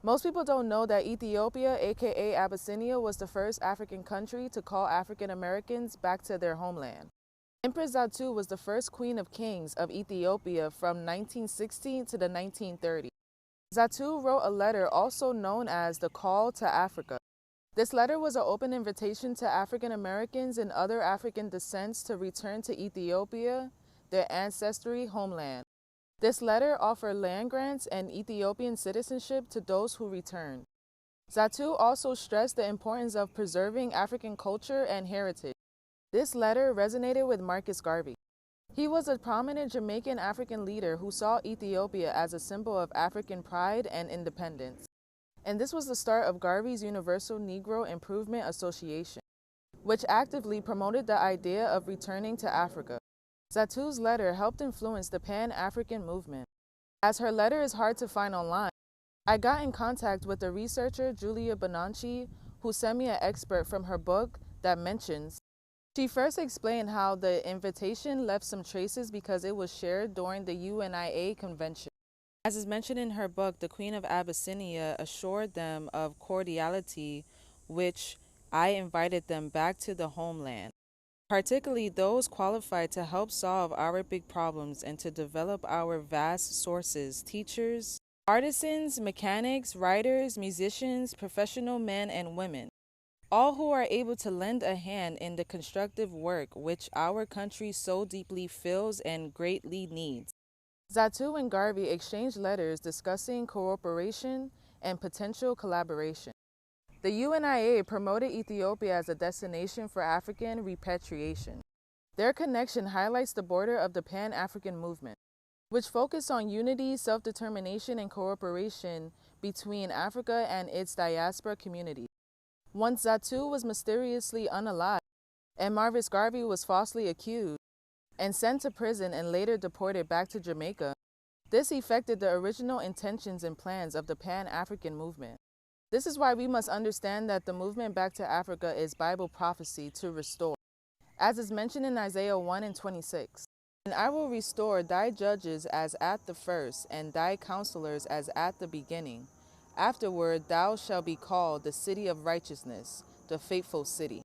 Most people don't know that Ethiopia, aka Abyssinia, was the first African country to call African Americans back to their homeland. Empress Zatu was the first queen of kings of Ethiopia from 1916 to the 1930s. Zatu wrote a letter also known as the Call to Africa. This letter was an open invitation to African Americans and other African descents to return to Ethiopia, their ancestry homeland. This letter offered land grants and Ethiopian citizenship to those who returned. Zatu also stressed the importance of preserving African culture and heritage. This letter resonated with Marcus Garvey. He was a prominent Jamaican African leader who saw Ethiopia as a symbol of African pride and independence. And this was the start of Garvey's Universal Negro Improvement Association, which actively promoted the idea of returning to Africa. Zatu's letter helped influence the Pan-African movement. As her letter is hard to find online, I got in contact with the researcher Julia Bonanchi, who sent me an excerpt from her book that mentions. She first explained how the invitation left some traces because it was shared during the UNIA convention. As is mentioned in her book, the Queen of Abyssinia assured them of cordiality, which I invited them back to the homeland, particularly those qualified to help solve our big problems and to develop our vast sources, teachers, artisans, mechanics, writers, musicians, professional men and women, all who are able to lend a hand in the constructive work which our country so deeply feels and greatly needs. Zatu and Garvey exchanged letters discussing cooperation and potential collaboration. The UNIA promoted Ethiopia as a destination for African repatriation. Their connection highlights the border of the Pan-African movement, which focused on unity, self-determination, and cooperation between Africa and its diaspora community. Once Zatu was mysteriously unalive, and Marcus Garvey was falsely accused and sent to prison and later deported back to Jamaica, this affected the original intentions and plans of the Pan-African movement. This is why we must understand that the movement back to Africa is Bible prophecy to restore, as is mentioned in Isaiah 1:26. And I will restore thy judges as at the first, and thy counselors as at the beginning. Afterward thou shalt be called the city of righteousness, the faithful city.